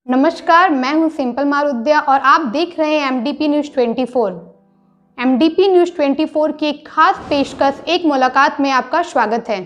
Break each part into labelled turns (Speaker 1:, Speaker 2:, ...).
Speaker 1: नमस्कार, मैं हूं सिंपल मारुद्या और आप देख रहे हैं एमडीपी न्यूज़ 24। एमडीपी न्यूज़ 24 की एक खास पेशकश एक मुलाकात में आपका स्वागत है।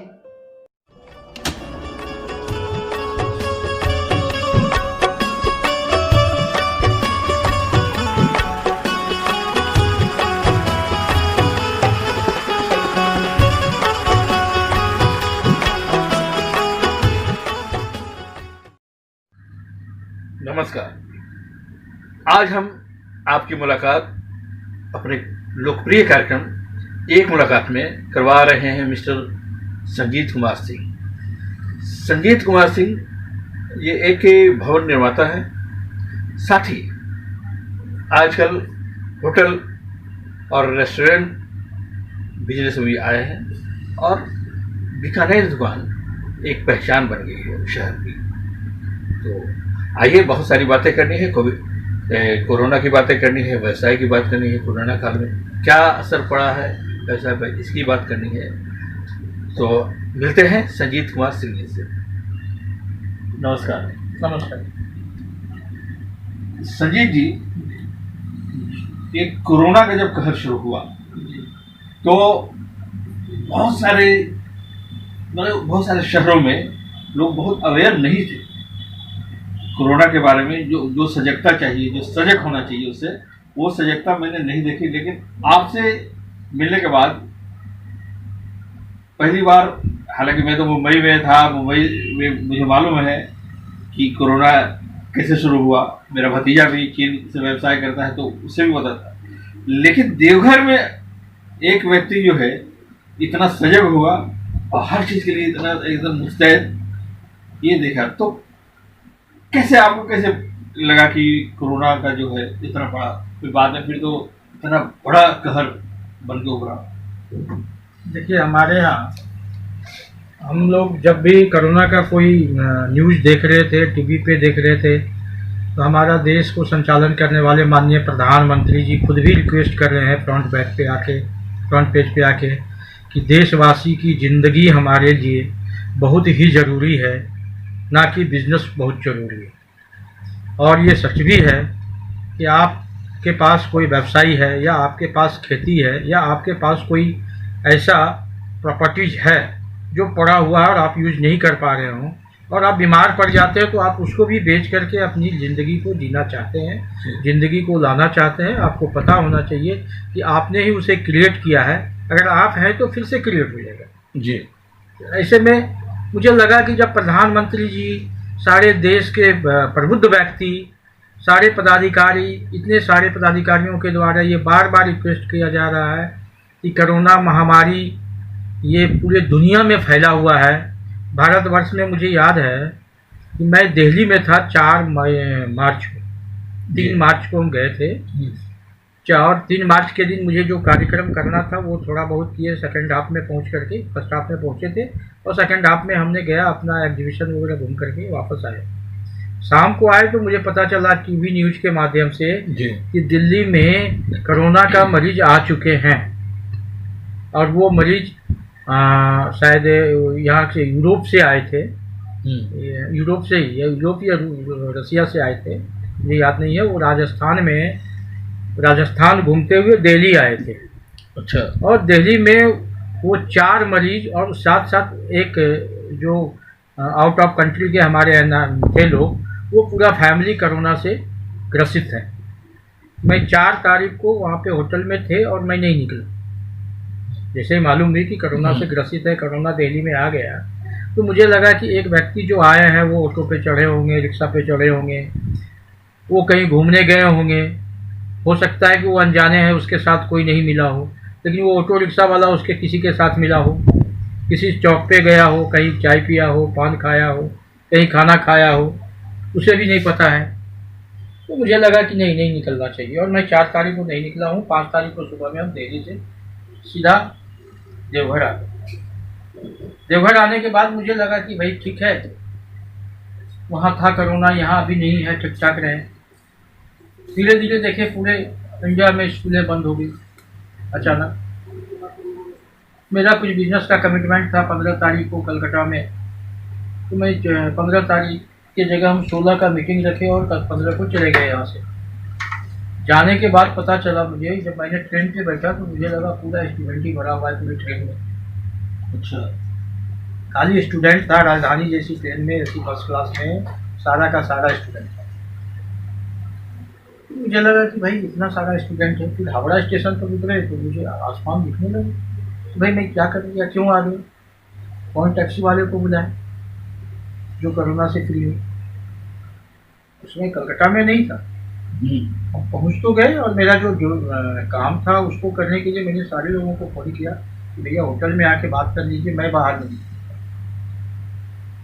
Speaker 2: नमस्कार। आज हम आपकी मुलाकात अपने लोकप्रिय कार्यक्रम एक मुलाकात में करवा रहे हैं मिस्टर संजीत कुमार सिंह। संजीत कुमार सिंह ये एक भवन निर्माता है, साथ ही आजकल होटल और रेस्टोरेंट बिजनेस में भी आए हैं और बीकानेर दुकान एक पहचान बन गई है शहर की। तो आइए, बहुत सारी बातें करनी है, कोरोना की बातें करनी है, व्यवसाय की बात करनी है, कोरोना काल में क्या असर पड़ा है व्यवसाय पर, इसकी बात करनी है। तो मिलते हैं संजीत कुमार सिंह जी से। नमस्कार।
Speaker 3: नमस्कार।
Speaker 2: संजीत जी, ये कोरोना का जब कहर शुरू हुआ तो बहुत सारे शहरों में लोग बहुत अवेयर नहीं थे कोरोना के बारे में। जो सजगता चाहिए, जो सजग होना चाहिए, उससे वो सजगता मैंने नहीं देखी। लेकिन आपसे मिलने के बाद पहली बार, हालांकि मैं तो मुंबई में था, मुंबई में मुझे मालूम है कि कोरोना कैसे शुरू हुआ। मेरा भतीजा भी चीन से व्यवसाय करता है तो उससे भी पता था। लेकिन देवघर में एक व्यक्ति जो है इतना सजग हुआ और हर चीज़ के लिए इतना एकदम मुस्तैद, ये देखा तो कैसे आपको कैसे लगा कि कोरोना का जो है इतना बड़ा, फिर बाद में फिर तो इतना बड़ा कहर बन के उभरा।
Speaker 3: देखिए, हमारे यहाँ हम लोग जब भी कोरोना का कोई न्यूज़ देख रहे थे, टीवी पे देख रहे थे, तो हमारा देश को संचालन करने वाले माननीय प्रधानमंत्री जी खुद भी रिक्वेस्ट कर रहे हैं फ्रंट पेज पे आके कि देशवासी की ज़िंदगी हमारे लिए बहुत ही ज़रूरी है, ना कि बिजनेस बहुत ज़रूरी है। और ये सच भी है कि आपके पास कोई व्यवसाय है या आपके पास खेती है या आपके पास कोई ऐसा प्रॉपर्टीज है जो पड़ा हुआ है और आप यूज़ नहीं कर पा रहे हो और आप बीमार पड़ जाते हैं, तो आप उसको भी बेच करके अपनी ज़िंदगी को जीना चाहते हैं, ज़िंदगी को लाना चाहते हैं। आपको पता होना चाहिए कि आपने ही उसे क्रिएट किया है। अगर आप हैं तो फिर से क्रिएट हो जाएगा जी। ऐसे में मुझे लगा कि जब प्रधानमंत्री जी, सारे देश के प्रबुद्ध व्यक्ति, सारे पदाधिकारी, इतने सारे पदाधिकारियों के द्वारा ये बार बार रिक्वेस्ट किया जा रहा है कि कोरोना महामारी ये पूरे दुनिया में फैला हुआ है। भारतवर्ष में मुझे याद है कि मैं दिल्ली में था 3 मार्च को हम गए थे। और 3 मार्च के दिन मुझे जो कार्यक्रम करना था वो थोड़ा बहुत किए, सेकेंड हाफ में पहुंच करके, फर्स्ट हाफ में पहुंचे थे और सेकेंड हाफ में हमने गया अपना एग्जीबिशन वगैरह घूम करके वापस आए। शाम को आए तो मुझे पता चला टीवी न्यूज़ के माध्यम से कि दिल्ली में कोरोना का मरीज आ चुके हैं और वो मरीज शायद यहाँ से यूरोप से आए थे, यूरोप से ही, यूरोप या रसिया से आए थे, मुझे याद नहीं है। वो राजस्थान घूमते हुए दिल्ली आए थे।
Speaker 2: अच्छा। और
Speaker 3: दिल्ली में वो 4 मरीज और साथ साथ एक जो आउट ऑफ कंट्री के हमारे थे लोग, वो पूरा फैमिली कोरोना से ग्रसित है। मैं 4 तारीख को वहाँ पे होटल में थे और मैं नहीं निकला। जैसे ही मालूम हुई कि कोरोना से ग्रसित है, कोरोना दिल्ली में आ गया, तो मुझे लगा कि एक व्यक्ति जो आए हैं वो ऑटो पे चढ़े होंगे, रिक्शा पे चढ़े होंगे, वो कहीं घूमने गए होंगे। हो सकता है कि वो अनजाने हैं, उसके साथ कोई नहीं मिला हो, लेकिन वो ऑटो रिक्शा वाला उसके किसी के साथ मिला हो, किसी चौक पे गया हो, कहीं चाय पिया हो, पान खाया हो, कहीं खाना खाया हो, उसे भी नहीं पता है। तो मुझे लगा कि नहीं निकलना चाहिए और मैं 4 तारीख को नहीं निकला हूँ। 5 तारीख को सुबह में हम दिल्ली से सीधा देवघर आ गए। देवघर आने के बाद मुझे लगा कि भाई ठीक है, वहाँ था कोरोना, यहाँ अभी नहीं है, ठीक ठाक रहे। धीरे धीरे देखे पूरे इंडिया में स्कूलें बंद हो गई। अचानक मेरा कुछ बिजनेस का कमिटमेंट था 15 तारीख को कलकत्ता में, तो मैं 15 तारीख की जगह हम 16 का मीटिंग रखे और 15 को चले गए यहाँ से। जाने के बाद पता चला मुझे, जब मैंने ट्रेन पे बैठा तो मुझे लगा पूरा स्टूडेंट ही भरा हुआ है पूरी ट्रेन में।
Speaker 2: अच्छा,
Speaker 3: खाली स्टूडेंट था, राजधानी जैसी ट्रेन में, ऐसी फर्स्ट क्लास में सारा का सारा स्टूडेंट था। मुझे लगा कि भाई इतना सारा स्टूडेंट है। फिर हावड़ा स्टेशन पर उतरे तो मुझे आसमान दिखने लगे। तो भाई मैं क्या कर दिया, क्यों आ गए? कौन टैक्सी वाले को बुलाए जो कोरोना से फ्री हो? उसमें कलकत्ता में नहीं था। हम पहुँच तो गए और मेरा जो काम था उसको करने के लिए मैंने सारे लोगों को फोन किया कि भैया होटल में आके बात कर लीजिए, मैं बाहर नहीं।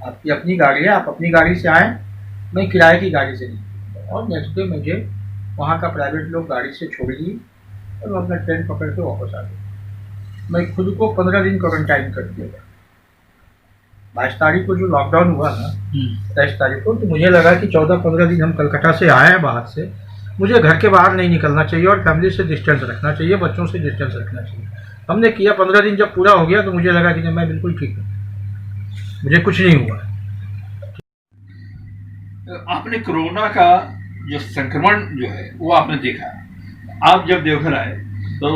Speaker 3: आपकी अपनी गाड़ी है, आप अपनी गाड़ी से आएँ, मैं किराए की गाड़ी से नहीं। और नेक्स्ट डे मुझे वहाँ का प्राइवेट लोग गाड़ी से छोड़ दिए और मैं अपना ट्रेन पकड़ के वापस आ गया। मैं खुद को 15 दिन क्वारंटाइन कर दिया गया। 22 तारीख को जो लॉकडाउन हुआ ना, 23 तारीख को, तो मुझे लगा कि 14-15 दिन हम कलकत्ता से आए हैं बाहर से, मुझे घर के बाहर नहीं निकलना चाहिए और फैमिली से डिस्टेंस रखना चाहिए, बच्चों से डिस्टेंस रखना चाहिए। हमने किया। 15 दिन जब पूरा हो गया तो मुझे लगा कि नहीं, मैं बिल्कुल ठीक हूँ, मुझे कुछ नहीं हुआ।
Speaker 2: आपने कोरोना का जो संक्रमण जो है वो आपने देखा। आप जब देवघर आए तो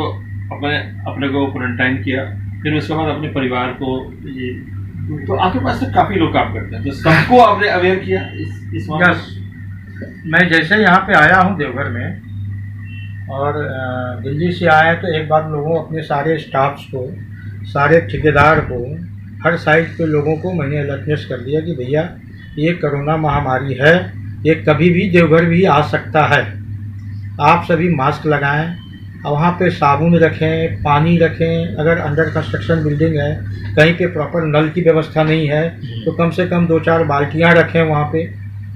Speaker 2: अपने को क्वारंटाइन किया, फिर उसके बाद अपने परिवार को ये, तो आपके पास तो काफ़ी लोग काम करते हैं, तो सबको आपने अवेयर किया इस मामले में?
Speaker 3: मैं जैसे यहाँ पे आया हूँ देवघर में और दिल्ली से आया तो एक बार लोगों, अपने सारे स्टाफ्स को, सारे ठेकेदार को, हर साइड के लोगों को मैंने अलर्टनेस कर दिया कि भैया ये कोरोना महामारी है, ये कभी भी देवघर भी आ सकता है। आप सभी मास्क लगाएं, वहाँ पे साबुन रखें, पानी रखें। अगर अंडर कंस्ट्रक्शन बिल्डिंग है, कहीं पे प्रॉपर नल की व्यवस्था नहीं है तो कम से कम 2-4 बाल्टियाँ रखें वहाँ पे।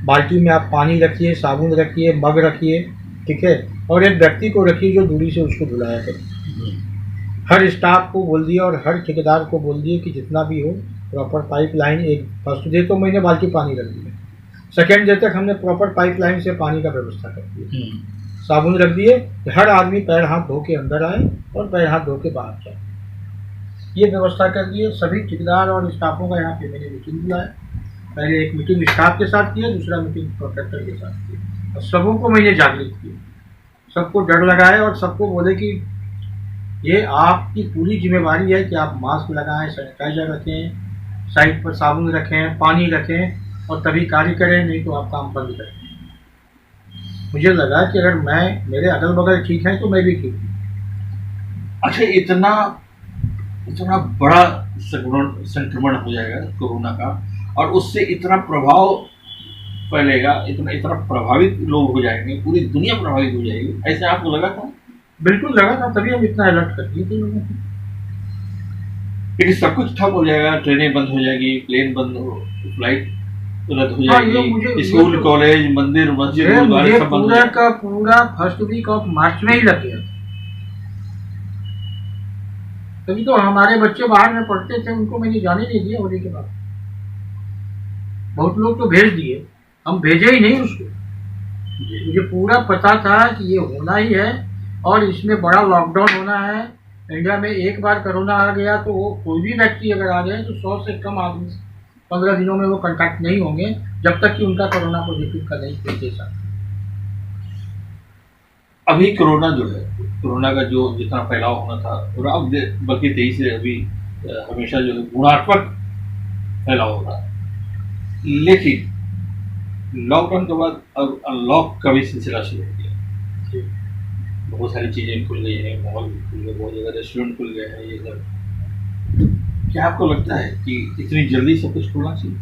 Speaker 3: बाल्टी में आप पानी रखिए, साबुन रखिए, मग रखिए, ठीक है, और एक व्यक्ति को रखिए जो दूरी से उसको धुलाया करे। हर स्टाफ को बोल दिया और हर ठेकेदार को बोल दिए कि जितना भी हो प्रॉपर पाइपलाइन, एक फर्स्ट डे तो मैंने बाल्टी पानी रख दिया, सेकेंड डे तक हमने प्रॉपर पाइपलाइन से पानी का व्यवस्था कर दिया, साबुन रख दिए। हर आदमी पैर हाथ धो के अंदर आए और पैर हाथ धो के बाहर जाए, ये व्यवस्था कर दिए। सभी ठेकेदार और स्टाफों का यहाँ पे मैंने मीटिंग बुलाया। पहले एक मीटिंग स्टाफ के साथ किया, दूसरा मीटिंग कॉन्ट्रैक्टर के साथ किया और सबों को मैंने जागृत किया, सबको डर लगाया और सबको बोले कि ये आपकी पूरी जिम्मेवारी है कि आप मास्क लगाएं, सैनिटाइजर रखें, साइड पर साबुन रखें, पानी रखें और तभी कार्य करें, नहीं तो आप काम बंद करें। मुझे लगा कि अगर मेरे अगल बगल ठीक है तो मैं भी ठीक हूँ।
Speaker 2: अच्छा, इतना बड़ा संक्रमण हो जाएगा कोरोना का और उससे इतना प्रभाव फैलेगा, इतना प्रभावित लोग हो जाएंगे, पूरी दुनिया प्रभावित हो जाएगी, ऐसे आपको लगा था?
Speaker 3: बिल्कुल लगा था, तभी हम इतना अलर्ट कर दिए थे लोगों को।
Speaker 2: लेकिन सब कुछ ठप हो जाएगा, ट्रेनें बंद हो जाएगी, प्लेन बंद हो, फ्लाइट रद्द हो जाएगी, स्कूल, कॉलेज, मंदिर, मस्जिद, गुरुद्वारे सब बंद हो जाएंगे।
Speaker 3: का पूरा फर्स्ट वीक ऑफ मार्च में ही लग गया। तभी तो हमारे बच्चे बाहर में पढ़ते थे, उनको मैंने जाने नहीं दिया होने के बाद। बहुत लोग तो भेज दिए, हम भेजे ही नहीं उसको। मुझे पूरा पता था कि ये होना ही है और इसमें बड़ा लॉकडाउन होना है। इंडिया में एक बार कोरोना आ गया तो वो कोई भी व्यक्ति अगर आ जाए तो 100 से कम आदमी 15 दिनों में वो कॉन्टैक्ट नहीं होंगे जब तक कि उनका कोरोना पॉजिटिव का नहीं कोई केस आता।
Speaker 2: अभी कोरोना जो है, कोरोना का जो जितना फैलाव होना था और अब बल्कि 23 से अभी हमेशा जो है गुणात्मक फैलाव हो रहा है, लेकिन लॉकडाउन के बाद अब अनलॉक का भी सिलसिला शुरू हो गया। बहुत सारी चीज़ें खुल गई हैं, मॉल खुल गए, बहुत जगह रेस्टोरेंट खुल गए हैं, ये सब। क्या आपको लगता है कि इतनी जल्दी सब कुछ खुलना चाहिए?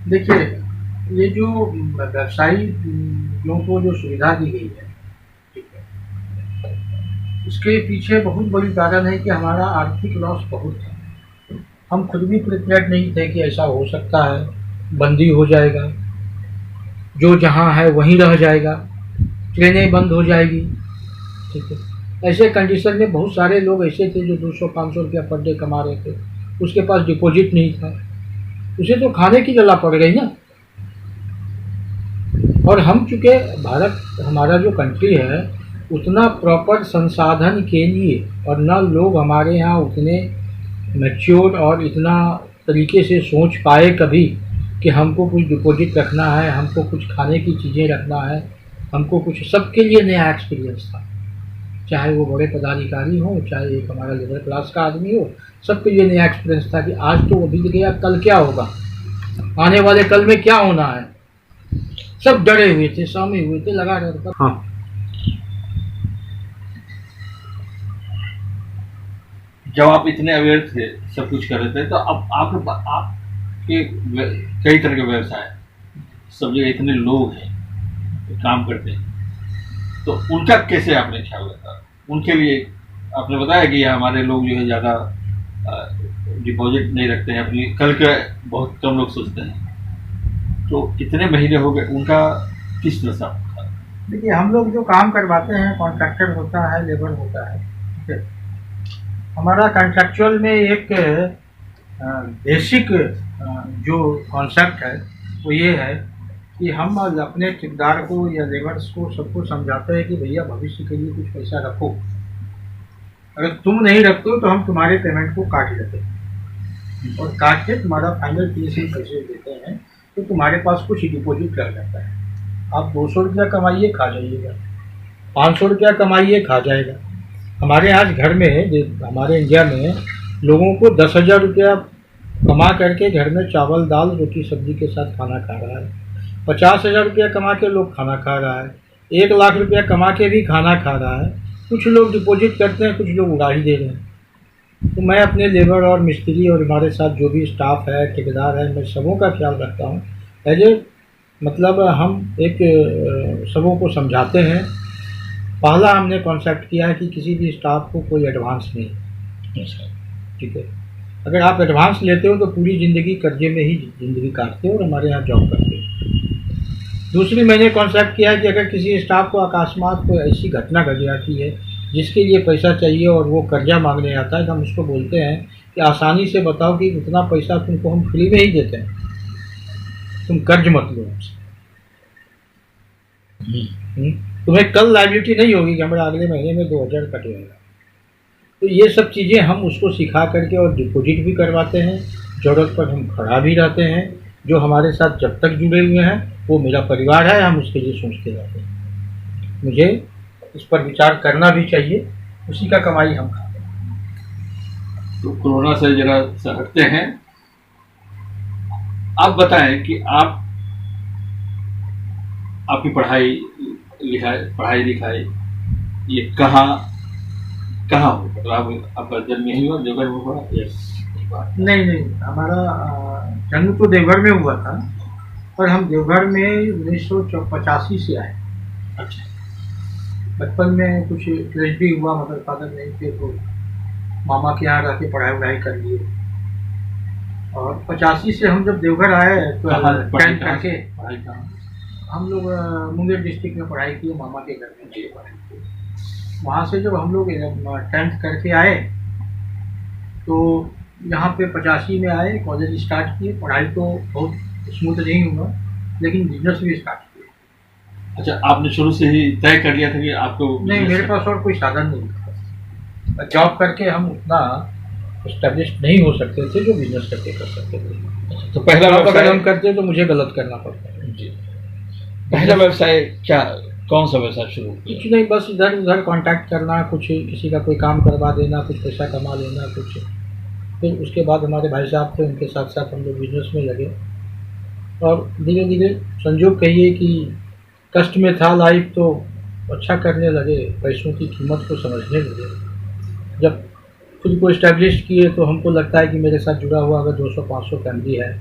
Speaker 3: देखिए, ये जो व्यवसायियों को जो सुविधा दी गई है, ठीक है, इसके पीछे बहुत बड़ी कारण है कि हमारा आर्थिक लॉस बहुत था। हम खुद भी प्रिपेयर्ड नहीं थे कि ऐसा हो सकता है, बंदी हो जाएगा, जो जहाँ है वहीं रह जाएगा, ट्रेनें बंद हो जाएगी, ठीक है। ऐसे कंडीशन में बहुत सारे लोग ऐसे थे जो 200-500 रुपया पर डे कमा रहे थे, उसके पास डिपॉजिट नहीं था, उसे तो खाने की जला पड़ गई ना। और हम चूँकि भारत हमारा जो कंट्री है उतना प्रॉपर संसाधन के लिए और ना लोग हमारे यहाँ उतने मैच्योर और इतना तरीके से सोच पाए कभी कि हमको कुछ डिपॉजिट रखना है, हमको कुछ खाने की चीज़ें रखना है, हमको कुछ, सबके लिए नया एक्सपीरियंस था। चाहे वो बड़े पदाधिकारी हो, चाहे एक हमारा लेबर क्लास का आदमी हो, सबके लिए नया एक्सपीरियंस था कि आज तो वो बीत गया, कल क्या होगा, आने वाले कल में क्या होना है। सब डरे हुए थे, सहमे हुए थे, लगा डर कर। हाँ,
Speaker 2: जब आप इतने अवेयर थे, सब कुछ कर रहे थे, तो अब आपके कई तरह के व्यवसाय, सब जगह इतने लोग हैं जो काम करते हैं, तो उनका कैसे आपने ख्याल रखा? उनके लिए आपने बताया कि हमारे लोग जो है ज़्यादा डिपॉजिट नहीं रखते हैं, अपनी कल के बहुत कम लोग सोचते हैं, तो कितने महीने हो गए, उनका किस तरह से था?
Speaker 3: देखिए, हम लोग जो काम करवाते हैं, कॉन्ट्रैक्टर होता है, लेबर होता है, ठीक है। हमारा कॉन्ट्रैक्चुअल में एक बेसिक जो कॉन्सेप्ट है वो ये है कि हम अपने ठेकेदार को या लेबर्स को सबको समझाते हैं कि भैया भविष्य के लिए कुछ पैसा रखो, अगर तुम नहीं रखते हो तो हम तुम्हारे पेमेंट को काट लेते हैं, और काट के तुम्हारा फाइनल फिनिशिंग पैसे देते हैं, तो तुम्हारे पास कुछ डिपॉजिट रह जाता है। आप 200 रुपया कमाइए, खा जाइएगा, 500 रुपया कमाइए, खा जाएगा। हमारे आज घर में, हमारे इंडिया में लोगों को 10,000 रुपया कमा करके घर में चावल दाल रोटी सब्जी के साथ खाना खा रहा है। 50,000 रुपया कमा के लोग खाना खा रहा है, 1 लाख रुपया कमा के भी खाना खा रहा है। कुछ लोग डिपॉजिट करते हैं, कुछ लोग उड़ा ही दे रहे हैं। तो मैं अपने लेबर और मिस्त्री और हमारे साथ जो भी स्टाफ है, ठेकेदार है, मैं सबों का ख्याल रखता हूँ। मतलब हम एक सबों को समझाते हैं। पहला हमने कॉन्सेप्ट किया है कि किसी भी स्टाफ को कोई एडवांस नहीं, ठीक है। अगर आप एडवांस लेते हो तो पूरी ज़िंदगी कर्जे में ही ज़िंदगी काटते हो और हमारे यहाँ जॉब करते हो। दूसरी मैंने कॉन्सेप्ट किया है कि अगर किसी स्टाफ को अकस्मात कोई ऐसी घटना घट जाती है जिसके लिए पैसा चाहिए और वो कर्जा मांगने आता है, तो हम उसको बोलते हैं कि आसानी से बताओ कि उतना पैसा तुमको हम फ्री में ही देते हैं, तुम कर्ज मत लो हमसे। तुम्हें कल लायबिलिटी नहीं होगी कि हमारा अगले महीने में 2,000 कटेगा। तो ये सब चीज़ें हम उसको सिखा करके और डिपॉजिट भी करवाते हैं, ज़रूरत पर हम खड़ा भी रहते हैं। जो हमारे साथ जब तक जुड़े हुए हैं वो मेरा परिवार है, हम उसके लिए सोचते रहते हैं। मुझे इस पर विचार करना भी चाहिए, उसी का कमाई हम खाते हैं।
Speaker 2: तो कोरोना से जरा हटते हैं, आप बताएं कि आपकी पढ़ाई लिखाई ये कहाँ हो? मतलब आपका जन्म यही हुआ, देवघर में हुआ?
Speaker 3: नहीं, हमारा जन्म तो देवघर में हुआ था, पर हम देवघर में 1985 से आए।
Speaker 2: अच्छा।
Speaker 3: बचपन में कुछ ट्रेजेडी हुआ, मदर फादर नहीं थे, तो मामा के यहाँ रह के पढ़ाई कर लिए, और 85 से हम जब देवघर आए तो 10th करके हम लोग मुंगेर डिस्ट्रिक्ट में पढ़ाई की, मामा के घर में पढ़ाई की। वहाँ से जब हम लोग 10th करके आए तो यहाँ पे 85 में आए, कॉलेज स्टार्ट किए। पढ़ाई तो बहुत स्मूथ नहीं हुआ, लेकिन बिजनेस भी स्टार्ट किया।
Speaker 2: अच्छा, आपने शुरू से ही तय कर लिया था कि आपको?
Speaker 3: नहीं, मेरे पास और कोई साधन नहीं था। जॉब करके हम उतना एस्टेब्लिश नहीं हो सकते थे जो बिजनेस करके कर सकते थे।
Speaker 2: तो पहला
Speaker 3: अगर हम करते तो मुझे गलत करना पड़ता जी।
Speaker 2: पहला व्यवसाय क्या, कौन सा व्यवसाय शुरू किया?
Speaker 3: कुछ नहीं, बस इधर उधर कांटेक्ट करना, कुछ किसी का कोई काम करवा देना, कुछ पैसा कमा लेना कुछ। फिर उसके बाद हमारे भाई साहब थे, उनके साथ साथ हम लोग बिजनेस में लगे, और धीरे धीरे संजोग कहिए कि कष्ट में था लाइफ तो अच्छा करने लगे, पैसों की कीमत को समझने लगे। जब खुद को इस्टेब्लिश किए तो हमको लगता है कि मेरे साथ जुड़ा हुआ अगर 200-500 फैमिली है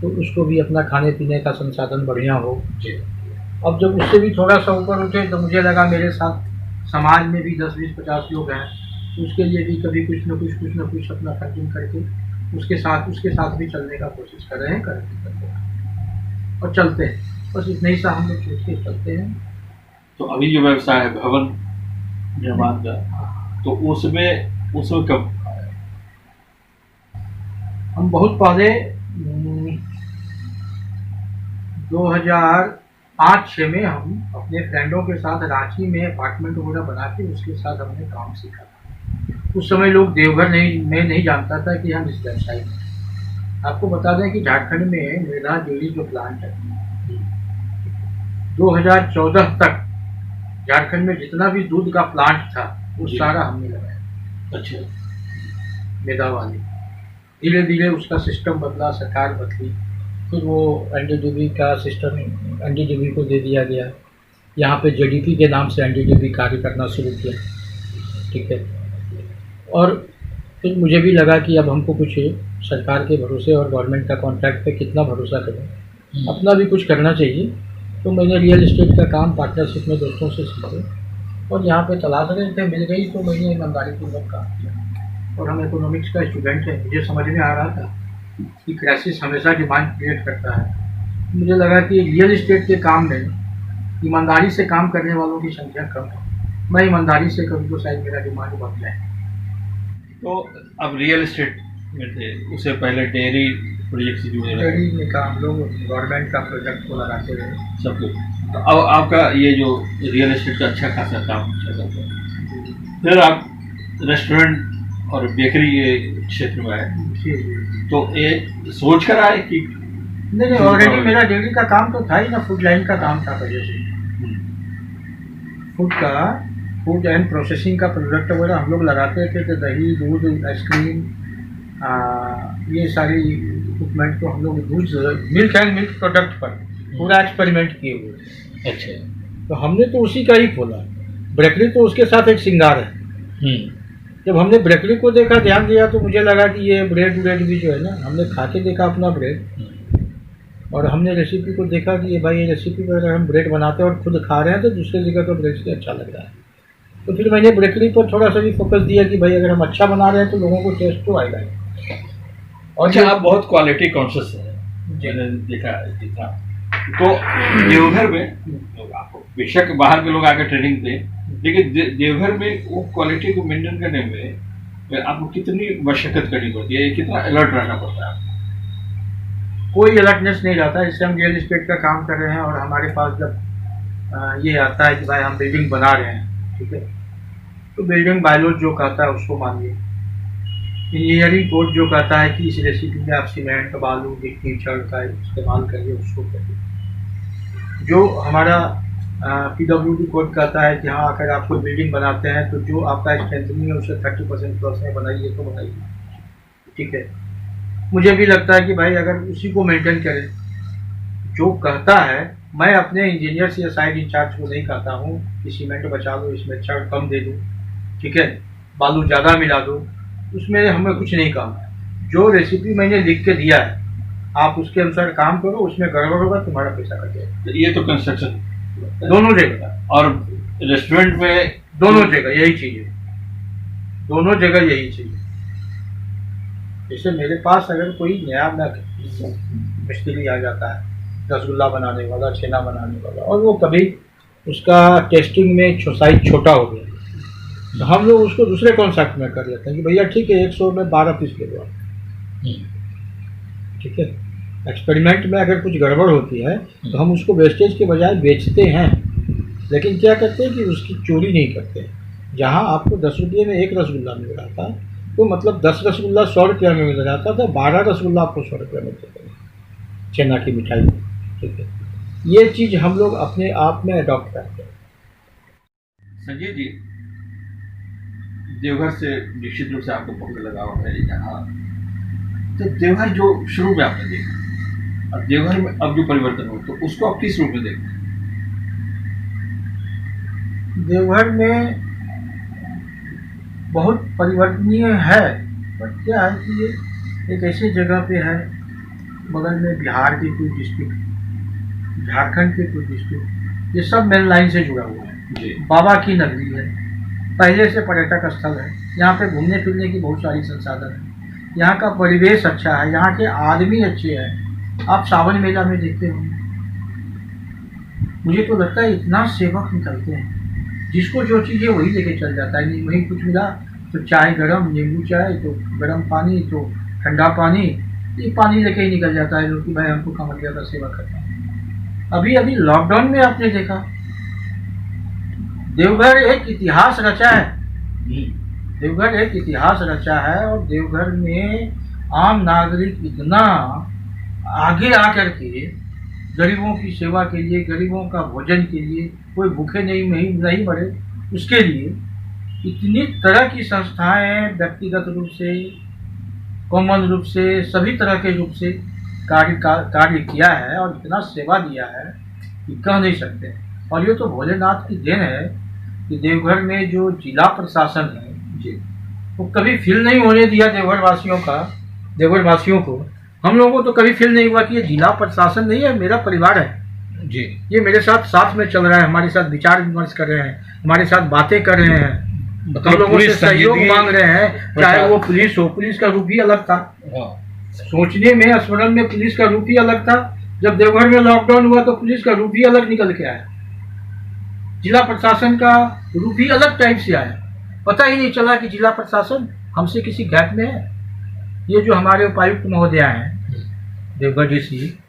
Speaker 3: तो उसको भी अपना खाने पीने का संसाधन बढ़िया हो जी। अब जब उससे भी थोड़ा सा ऊपर उठे तो मुझे लगा मेरे साथ समाज में भी 10-20-50 लोग हैं, तो उसके लिए भी कभी कुछ न कुछ अपना खर्च करके उसके साथ भी चलने का कोशिश कर रहे हैं, करते हैं और चलते हैं। बस इतना ही सा हम लोग सोच के चलते हैं।
Speaker 2: तो अभी जो व्यवसाय है भवन निर्माण का, तो उसमें कब
Speaker 3: हम बहुत पहले 2005-06 में हम अपने फ्रेंडों के साथ रांची में अपार्टमेंट वगैरह बना के उसके साथ हमने काम सीखा था। उस समय लोग देवघर में नहीं जानता था कि हम इस व्यवसाय में, आपको बता दें कि झारखंड में मेधा डेयरी जो प्लांट है 2014 तक झारखंड में जितना भी दूध का प्लांट था वो सारा हमने लगाया।
Speaker 2: अच्छा।
Speaker 3: मेधा वाली धीरे धीरे उसका सिस्टम बदला, सरकार बदली, फिर वो एनडीडीबी का सिस्टम एनडीडीबी को दे दिया गया। यहाँ पे जेडीपी के नाम से एनडीडीबी कार्य करना शुरू किया, ठीक है। और फिर मुझे भी लगा कि अब हमको कुछ सरकार के भरोसे और गवर्नमेंट का कॉन्ट्रैक्ट पे कितना भरोसा करें, अपना भी कुछ करना चाहिए। तो मैंने रियल इस्टेट का काम पार्टनरशिप में दोस्तों से सीखे और यहाँ पे तलाश रहे थे, मिल गई तो मैंने ईमानदारी पूर्वक काम किया। और हम इकोनॉमिक्स का स्टूडेंट है, मुझे समझ में आ रहा था कि क्राइसिस हमेशा डिमांड क्रिएट करता है। मुझे लगा कि रियल इस्टेट के काम में ईमानदारी से काम करने वालों की संख्या कम है, मैं ईमानदारी से करूँ तो शायद मेरा डिमांड बढ़ जाए।
Speaker 2: तो अब रियल एस्टेट में थे, उससे पहले डेयरी प्रोजेक्ट से जुड़े रहे,
Speaker 3: डेयरी में काम लोग गवर्नमेंट का प्रोजेक्ट को लगाते रहे
Speaker 2: सब कुछ। तो अब आपका ये जो रियल एस्टेट का अच्छा खासा काम चल रहा है, फिर आप रेस्टोरेंट और बेकरी के क्षेत्र में आए, तो ये सोच कर आए कि
Speaker 3: नहीं, ऑलरेडी मेरा डेयरी का काम तो था ही ना, फूड लाइन का काम था पहले से। फूड एंड प्रोसेसिंग का प्रोडक्ट वगैरह हम लोग लगाते थे, तो दही, दूध, आइसक्रीम, ये सारी इक्विपमेंट को हम लोग दूध, मिल्क एंड मिल्क प्रोडक्ट पर पूरा एक्सपेरिमेंट किए हुए थे।
Speaker 2: अच्छा,
Speaker 3: तो हमने तो उसी का ही खोला। बेकरी तो उसके साथ एक श्रृंगार है। जब हमने बेकरी को देखा, ध्यान दिया, तो मुझे लगा कि ये ब्रेड भी जो है ना, हमने खा के देखा अपना ब्रेड, और हमने रेसिपी को देखा कि ये भाई ये रेसिपी पर अगर हम ब्रेड बनाते हैं और खुद खा रहे हैं तो दूसरे जगह तो ब्रेड से अच्छा लग रहा है। तो फिर मैंने बेकरी पर थोड़ा सा भी फोकस दिया कि भाई अगर हम अच्छा बना रहे हैं तो लोगों को टेस्ट तो आएगा।
Speaker 2: और अच्छा, आप बहुत क्वालिटी कॉन्शियस है, मैंने देखा जितना। तो देवघर में आपको बेशक बाहर के लोग आकर ट्रेनिंग दें, लेकिन देवघर में वो क्वालिटी को मेंटेन करने में आपको कितनी मशक्कत करनी पड़ती है, कितना अलर्ट रहना पड़ता है?
Speaker 3: कोई अलर्टनेस नहीं रहता। इससे हम रियल इस्टेट का काम कर रहे हैं और हमारे पास जब ये आता है कि भाई हम बिल्डिंग बना रहे हैं, ठीक है, तो बिल्डिंग बायलॉज जो कहता है उसको मानिए। इंजीनियरिंग कोड जो कहता है कि इस रेसिपी में आप सीमेंट, बालू, गिट्टी, छड़ का इस्तेमाल करिए, उसको करिए। जो हमारा PWD कोड कहता है कि हाँ अगर आप कोई बिल्डिंग बनाते हैं तो जो आपका स्ट्रेंथनिंग है उसे 30% प्लस में बनाइए तो बनाइए, ठीक है। मुझे भी लगता है कि भाई अगर उसी को मेंटेन करें जो कहता है, मैं अपने इंजीनियर से या साइड इंचार्ज को नहीं कहता हूँ कि सीमेंट बचा दो, इसमें छड़ कम दे दो, ठीक है, बालू ज़्यादा मिला दो, उसमें हमें कुछ नहीं काम है। जो रेसिपी मैंने लिख के दिया है आप उसके अनुसार काम करो, उसमें गड़बड़ होगा तुम्हारा पैसा कटेगा।
Speaker 2: ये तो कंस्ट्रक्शन
Speaker 3: दोनों जगह,
Speaker 2: और रेस्टोरेंट में
Speaker 3: दोनों जगह यही चीज़ है, दोनों जगह यही चीज़ है। जैसे मेरे पास अगर कोई नया मिस्त्री आ जाता है, रसगुल्ला बनाने वाला, छेना बनाने वाला, और वो कभी उसका टेस्टिंग में साइज छोटा हो गया, तो हम लोग उसको दूसरे कॉन्सेप्ट में कर लेते हैं कि भैया ठीक है 100 में 12 पीस ले लो, ठीक है। एक्सपेरिमेंट में अगर कुछ गड़बड़ होती है तो हम उसको वेस्टेज के बजाय बेचते हैं, लेकिन क्या करते हैं कि उसकी चोरी नहीं करते। जहाँ आपको 10 रुपये में एक रसगुल्ला मिल रहा था, तो मतलब 10 रसगुल्ला 100 रुपये में मिल रहा था, तो 12 रसगुल्ला आपको 100 रुपये में देते हैं, छेना की मिठाई, ठीक है। ये चीज़ हम लोग अपने आप में अडॉप्ट करते हैं।
Speaker 2: संजय जी, देवघर से निश्चित रूप से आपको बहुत लगाव है यहाँ। तो देवघर जो शुरू में आपने देखा और देवघर में अब जो परिवर्तन हो, तो उसको आप किस रूप में देखते हैं?
Speaker 3: देवघर में बहुत परिवर्तनीय है, पर क्या है कि ये एक ऐसी जगह पे है, बगल में बिहार की कोई डिस्ट्रिक्ट, झारखंड के कोई डिस्ट्रिक्ट, ये सब मेन लाइन से जुड़ा हुआ है। बाबा की नगरी है, पहले से पर्यटक स्थल है, यहाँ पे घूमने फिरने की बहुत सारी संसाधन है, यहाँ का परिवेश अच्छा है, यहाँ के आदमी अच्छे हैं। आप सावन मेला में देखते होंगे, मुझे तो लगता है इतना सेवक निकलते हैं, जिसको जो चाहिए वही लेके चल जाता है। नहीं वहीं कुछ मिला तो चाय गरम, नींबू चाय, तो गरम पानी, तो ठंडा पानी, ये पानी लेके ही निकल जाता है, जो कि भाई हमको कांवड़िया का सेवा करता है। अभी अभी लॉकडाउन में आपने देखा देवघर एक इतिहास रचा है, देवघर एक इतिहास रचा है, और देवघर में आम नागरिक इतना आगे आकर के गरीबों की सेवा के लिए, गरीबों का भोजन के लिए, कोई भूखे नहीं मरे उसके लिए इतनी तरह की संस्थाएं व्यक्तिगत रूप से, कॉमन रूप से, सभी तरह के रूप से कार्य किया है और इतना सेवा दिया है कि कह नहीं सकते। और ये तो भोलेनाथ की देन है कि देवघर में जो जिला प्रशासन है जी, वो कभी फील नहीं होने दिया देवघर वासियों को। हम लोगों को तो कभी फील नहीं हुआ कि ये जिला प्रशासन नहीं है, मेरा परिवार है जी, ये मेरे साथ में चल रहा है, हमारे साथ विचार विमर्श कर रहे हैं, हमारे साथ बातें कर रहे हैं, हम लोगों से सहयोग मांग रहे हैं, चाहे वो पुलिस हो। पुलिस का रूप ही अलग था, सोचने में, स्मरण में पुलिस का रूप ही अलग था। जब देवघर में लॉकडाउन हुआ तो पुलिस का रूप ही अलग निकल के आया, जिला प्रशासन का रूप ही अलग टाइप से आया। पता ही नहीं चला कि जिला प्रशासन हमसे किसी गैप में है। ये जो हमारे उपायुक्त महोदया हैं देवघर डीसी,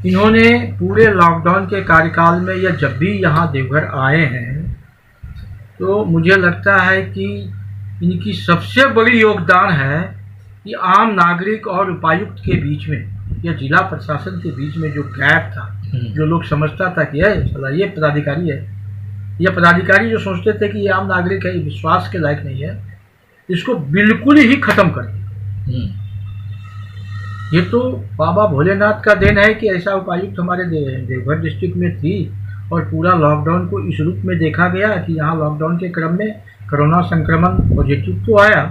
Speaker 3: इन्होंने पूरे लॉकडाउन के कार्यकाल में या जब भी यहाँ देवघर आए हैं तो मुझे लगता है कि इनकी सबसे बड़ी योगदान है कि आम नागरिक और उपायुक्त के बीच में या जिला प्रशासन के बीच में जो गैप था, जो लोग समझता था कि ये पदाधिकारी है, यह पदाधिकारी जो सोचते थे कि ये आम नागरिक है, ये विश्वास के लायक नहीं है, इसको बिल्कुल ही खत्म कर दिया। ये तो बाबा भोलेनाथ का देन है कि ऐसा उपायुक्त हमारे देवघर डिस्ट्रिक्ट में थी और पूरा लॉकडाउन को इस रूप में देखा गया कि यहाँ लॉकडाउन के क्रम में कोरोना संक्रमण पॉजिटिव तो आया,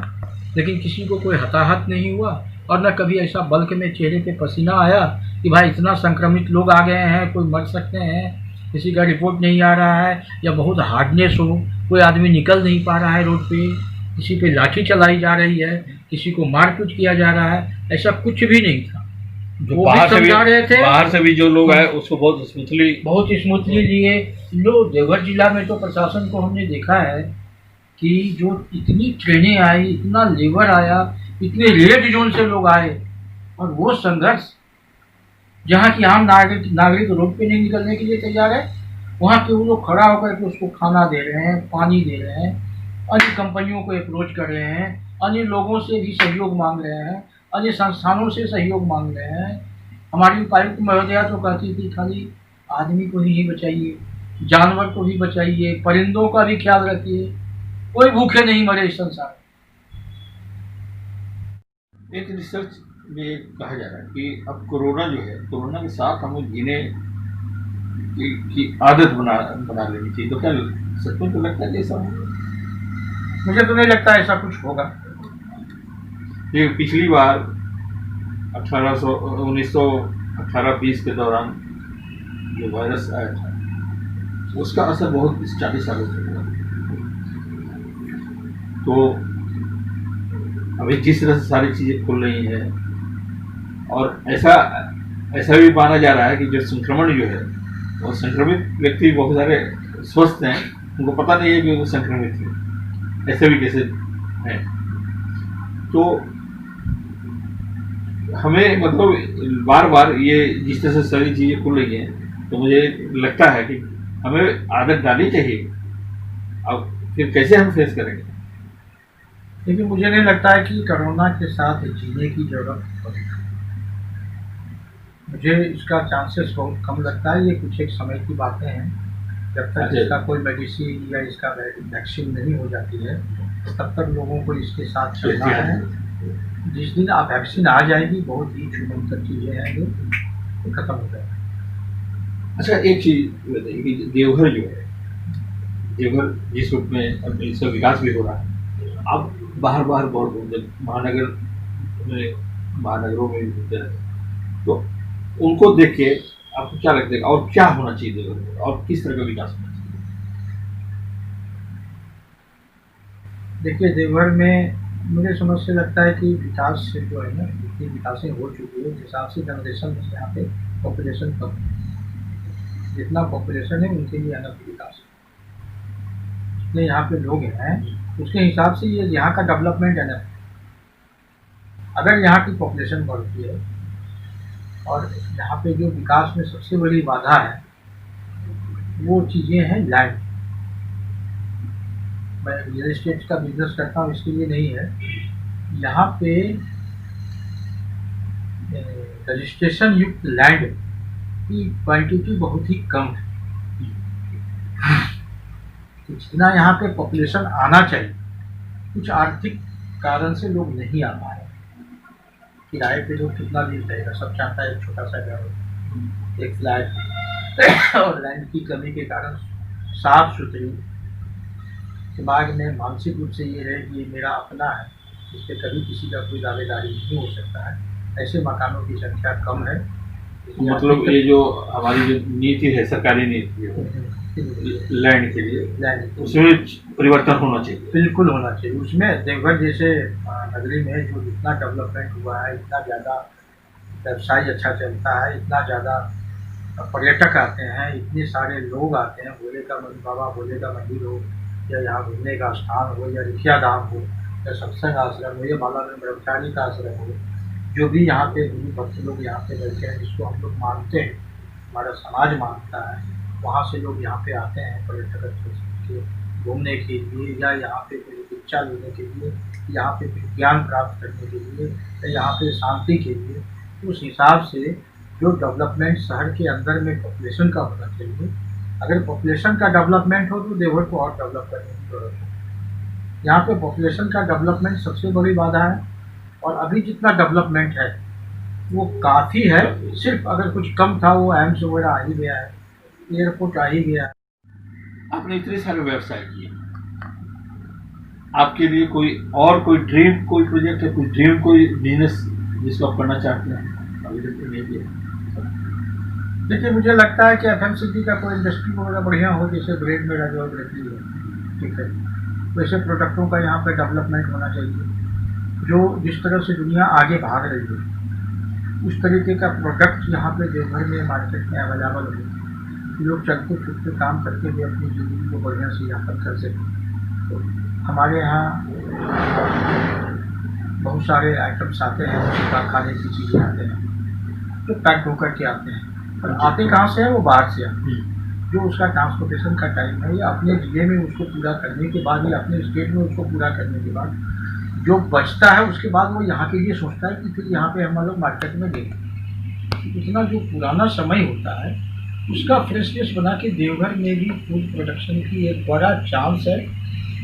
Speaker 3: लेकिन किसी को कोई हताहत नहीं हुआ और न कभी ऐसा बल्क में चेहरे पे पसीना आया कि भाई इतना संक्रमित लोग आ गए हैं, कोई मर सकते हैं, किसी का रिपोर्ट नहीं आ रहा है, या बहुत हार्डनेस हो, कोई आदमी निकल नहीं पा रहा है रोड पे, किसी पे लाठी चलाई जा रही है, किसी को मारपीट किया जा रहा है, ऐसा कुछ भी नहीं था।
Speaker 2: जो बाहर से भी जो लोग आए उसको बहुत स्मूथली लिए लोग। देवघर जिला में तो प्रशासन को हमने देखा है कि जो इतनी ट्रेनें आई, इतना लेबर आया, इतने रेड जोन से लोग आए, और वो संघर्ष जहाँ की आम नागरिक रोड पे नहीं निकलने के लिए तैयार है, वहाँ के वो लोग खड़ा होकर के उसको खाना दे रहे हैं, पानी दे रहे हैं, अन्य कंपनियों को अप्रोच कर रहे हैं, अन्य लोगों से भी सहयोग मांग रहे हैं, अन्य संस्थानों से सहयोग मांग रहे हैं। हमारी उपायुक्त महोदया तो कहती थी खाली आदमी को ही नहीं बचाइए, जानवर को भी बचाइए, परिंदों का भी ख्याल रखिए, कोई भूखे नहीं मरे इस संसार में। एक रिसर्च में कहा जा रहा है कि अब कोरोना जो है, कोरोना के साथ हमें जीने की आदत बना लेनी चाहिए। तो क्या सच में तो लगता है कि ऐसा होगा? मुझे तो नहीं लगता ऐसा कुछ होगा। ये पिछली बार 1918-20 के दौरान जो वायरस आया था उसका असर बहुत 40 सालों तक हुआ। तो अभी जिस तरह से सारी चीज़ें खुल रही हैं और ऐसा भी माना जा रहा है कि जो संक्रमण जो है, वो संक्रमित व्यक्ति बहुत सारे स्वस्थ हैं, उनको पता नहीं है कि वो संक्रमित है, ऐसे भी कैसे हैं। तो हमें मतलब बार बार ये जिस तरह से सारी चीज़ें खुल रही हैं, तो मुझे लगता है कि हमें आदत डालनी चाहिए। अब फिर कैसे हम फेस करेंगे? लेकिन मुझे नहीं लगता है कि कोरोना के साथ जीने की जरूरत पड़ेगी। मुझे इसका चांसेस बहुत कम लगता है। ये कुछ एक समय की बातें हैं, जब तक इसका कोई मेडिसिन या इसका वैक्सीन नहीं हो जाती है तब तक लोगों को इसके साथ चलना है। जिस दिन आप वैक्सीन आ जाएगी, बहुत ही छूमंतर चीज़ें हैं जो खत्म हो जाएगी। अच्छा, एक चीज़ बताइए कि देवघर जो है, देवघर जिस रूप में अब इसका विकास भी हो रहा है, अब बाहर बहुत महानगरों में भी घूमते रहते हैं, तो उनको देख के आपको क्या लगता है और क्या होना चाहिए देवघर में और किस तरह का विकास होना चाहिए? देखिए, देवघर में मुझे समझ से लगता है कि विकास जो है ना, जितनी विकासें हो चुकी है उस हिसाब से जनरेशन यहाँ पे पॉपुलेशन कम है। जितना पॉपुलेशन है उनके लिए अलग विकास है, जितने यहाँ पे लोग हैं उसके हिसाब से ये यहाँ का डेवलपमेंट है ना। अगर यहाँ की पॉपुलेशन बढ़ती है और यहाँ पे जो विकास में सबसे बड़ी बाधा है वो चीज़ें हैं लैंड। मैं रियल एस्टेट का बिजनेस करता हूँ, इसके लिए नहीं है। यहाँ पे
Speaker 3: रजिस्ट्रेशन युक्त लैंड की क्वांटिटी बहुत ही कम है। तो जितना यहाँ पे पॉपुलेशन आना चाहिए, कुछ आर्थिक कारण से लोग नहीं आ पा रहे। किराए पे लोग कितना दिन रहेगा, सब चाहता है एक छोटा सा घर हो, एक फ्लैट और लैंड की कमी के कारण साफ सुथरी दिमाग में मानसिक रूप से ये है कि ये मेरा अपना है, इस पर कभी किसी का कोई दावेदारी नहीं हो सकता है। ऐसे मकानों की संख्या कम है।
Speaker 2: मतलब ये जो हमारी जो नीति है, सरकारी नीति है लैंड के लिए,
Speaker 3: लैंड
Speaker 2: उसमें परिवर्तन होना चाहिए,
Speaker 3: बिल्कुल होना चाहिए। उसमें देवघर जैसे नगरी में जो जितना डेवलपमेंट हुआ है, इतना ज़्यादा व्यवसाय अच्छा चलता है, इतना ज़्यादा पर्यटक आते हैं, इतने सारे लोग आते हैं, भोले का बाबा भोले का मंदिर हो, या यहाँ घूमने का स्थान हो, या रिखिया धाम हो, या सत्संग आश्रम हो, या बाला में ब्रह्मचारी का आश्रम हो, जो भी यहाँ पे गुरु भक्त लोग यहाँ पे बैठे हैं, जिसको हम लोग मानते हैं, हमारा समाज मानता है, वहाँ से लोग यहाँ पे आते हैं पर्यटक के घूमने के लिए, या यहाँ पे कोई शिक्षा लेने के लिए, यहाँ पे ज्ञान प्राप्त करने के लिए, या यहाँ पे शांति के लिए। उस हिसाब से जो डेवलपमेंट शहर के अंदर में पॉपुलेशन का होना चाहिए, अगर पॉपुलेशन का डेवलपमेंट हो तो देवघर को और डेवलप करने की जरूरत है। यहाँ पे पॉपुलेशन का डेवलपमेंट सबसे बड़ी बाधा है, और अभी जितना डेवलपमेंट है वो काफ़ी है। सिर्फ अगर कुछ कम था, वो एम्स वगैरह आ ही गया है, एयरपोर्ट आ ही गया है।
Speaker 2: आपने इतने सारे व्यवसाय किए, आपके लिए कोई और कोई ड्रीम, कोई प्रोजेक्ट है, कोई ड्रीम, कोई बिजनेस जिसको आप करना चाहते हैं? अभी तक तो नहीं किया।
Speaker 3: देखिए, मुझे लगता है कि FMCG का कोई इंडस्ट्री वगैरह बढ़िया हो, जैसे ब्रेड मेरा जो ब्रेकरी है, ठीक है, वैसे प्रोडक्टों का यहाँ पे डेवलपमेंट होना चाहिए। जो जिस तरह से दुनिया आगे भाग रही है, उस तरीके का प्रोडक्ट यहाँ पे देवघर में मार्केट में अवेलेबल हो, लोग चलते फिरते काम करके भी अपनी ज़िंदगी को बढ़िया से यापन कर सकें। तो हमारे यहाँ बहुत सारे आइटम्स आते हैं, खाने की चीज़ें आते हैं, जो पैक होकर के आते हैं, और आते कहाँ से है, वो बाहर से आते हैं। जो उसका ट्रांसपोर्टेशन का टाइम है, या अपने ज़िले में उसको पूरा करने के बाद, या अपने स्टेट में उसको पूरा करने के बाद जो बचता है, उसके बाद वो यहाँ के लिए सोचता है कि फिर यहाँ पे हम लोग मार्केट में देखें। इतना जो पुराना समय होता है, उसका फ्रेशनेस बना के देवघर में भी फूड प्रोडक्शन की एक बड़ा चांस है,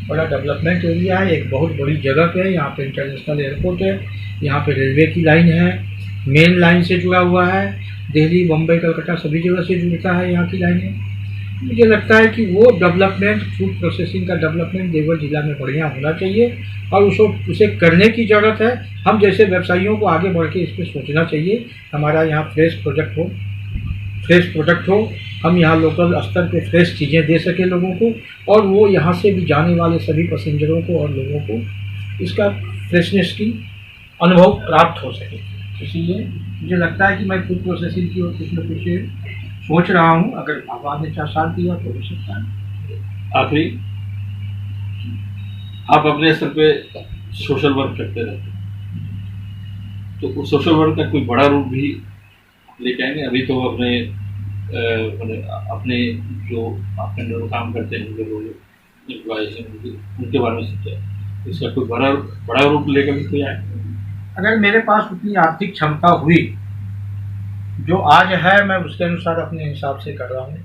Speaker 3: बड़ा डेवलपमेंट एरिया है, एक बहुत बड़ी जगह पे है। यहाँ पे इंटरनेशनल एयरपोर्ट है, यहाँ पे रेलवे की लाइन है, मेन लाइन से जुड़ा हुआ है, दिल्ली, बम्बई, कलकत्ता सभी जगह से जुड़ता है यहाँ की लाइनें। मुझे लगता है कि वो डेवलपमेंट, फूड प्रोसेसिंग का डेवलपमेंट देवघर जिला में बढ़िया होना चाहिए, और उसे करने की ज़रूरत है। हम जैसे व्यवसायियों को आगे बढ़ के इस पर सोचना चाहिए। हमारा यहाँ फ्रेश प्रोडक्ट हो, हम यहाँ लोकल स्तर पे फ्रेश चीज़ें दे सकें लोगों को, और वो यहाँ से भी जाने वाले सभी पैसेंजरों को और लोगों को इसका फ्रेशनेस की अनुभव प्राप्त हो सके। इसीलिए मुझे लगता है कि मैं फूड प्रोसेसिंग की ओर कुछ न कुछ सोच रहा हूँ। अगर भगवान ने 4 साल दिया तो हो सकता है।
Speaker 2: आखिरी, आप अपने स्तर पे सोशल वर्क करते रहते हैं, तो उस सोशल वर्क का कोई बड़ा रूप भी लेके आएंगे? अभी तो अपने जो आपके अंदर काम करते हैं, जो लोग एम्प्लॉयज हैं, उनके बारे में सोचा, इसका कोई बड़ा रूप लेकर भी कोई आए?
Speaker 3: अगर मेरे पास उतनी आर्थिक क्षमता हुई जो आज है, मैं उसके अनुसार अपने हिसाब से कर रहा हूँ,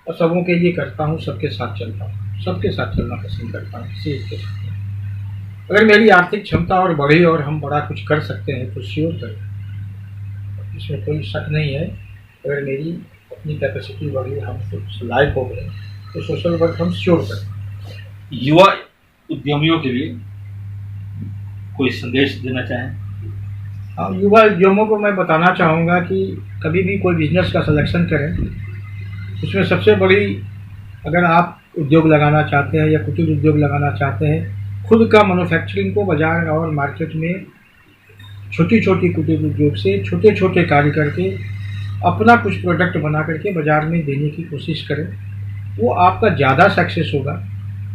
Speaker 3: और सबों के लिए करता हूँ, सबके साथ चलता हूँ, सबके साथ चलना पसंद करता हूँ, किसी एक के साथ। अगर मेरी आर्थिक क्षमता और बढ़ी और हम बड़ा कुछ कर सकते हैं तो श्योर करें, इसमें कोई शक नहीं है। अगर मेरी अपनी कैपेसिटी बढ़ी, हम कुछ लायक हो गए, तो सोशल वर्क हम श्योर करें।
Speaker 2: युवा उद्यमियों के लिए कोई संदेश देना चाहें?
Speaker 3: युवा उद्यमों को मैं बताना चाहूँगा कि कभी भी कोई बिजनेस का सिलेक्शन करें, उसमें सबसे बड़ी, अगर आप उद्योग लगाना चाहते हैं या कुटीर उद्योग लगाना चाहते हैं, खुद का मैन्युफैक्चरिंग को बाजार और मार्केट में छोटी छोटी कुटीर उद्योग से छोटे छोटे कार्य करके अपना कुछ प्रोडक्ट बना करके बाज़ार में देने की कोशिश करें, वो आपका ज़्यादा सक्सेस होगा।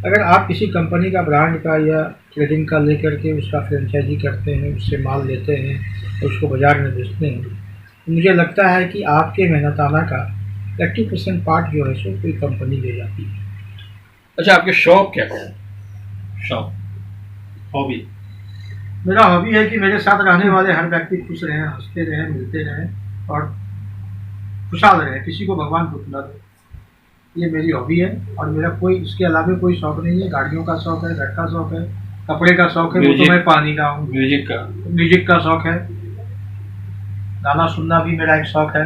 Speaker 3: अगर आप किसी कंपनी का ब्रांड का या ट्रेडिंग का लेकर के उसका फ्रेंचाइजी करते हैं, उससे माल लेते हैं और उसको बाज़ार में बेचते हैं, तो मुझे लगता है कि आपके मेहनताना का 80% पार्ट जो है सो कोई कंपनी ले जाती है।
Speaker 2: अच्छा, आपके शौक क्या है? शौक, हॉबी?
Speaker 3: मेरा हॉबी है कि मेरे साथ रहने वाले हर व्यक्ति खुश रहें, हंसते रहें, मिलते रहें और खुशहाल रहें, किसी को भगवान दुख न दे। ये मेरी हॉबी है और मेरा कोई इसके अलावा कोई शौक नहीं है। गाड़ियों का शौक है, घर का शौक है, कपड़े का शौक है, वो तो मैं पानी का हूँ। म्यूजिक का शौक है, गाना सुनना भी मेरा एक शौक है,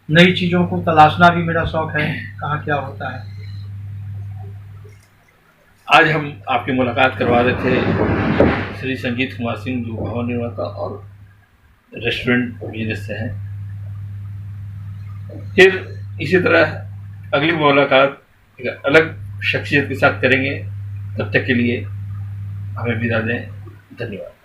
Speaker 3: नई चीज़ों को तलाशना भी मेरा शौक है, कहाँ क्या होता है।
Speaker 2: आज हम आपकी मुलाकात करवा रहे थे श्री संगीत कुमार सिंह, जो भवन निर्माता और रेस्टोरेंट बिजनेस से हैं। फिर इसी तरह अगली मुलाकात एक अलग शख्सियत के साथ करेंगे। तब तक के लिए हमें विदा दें। धन्यवाद।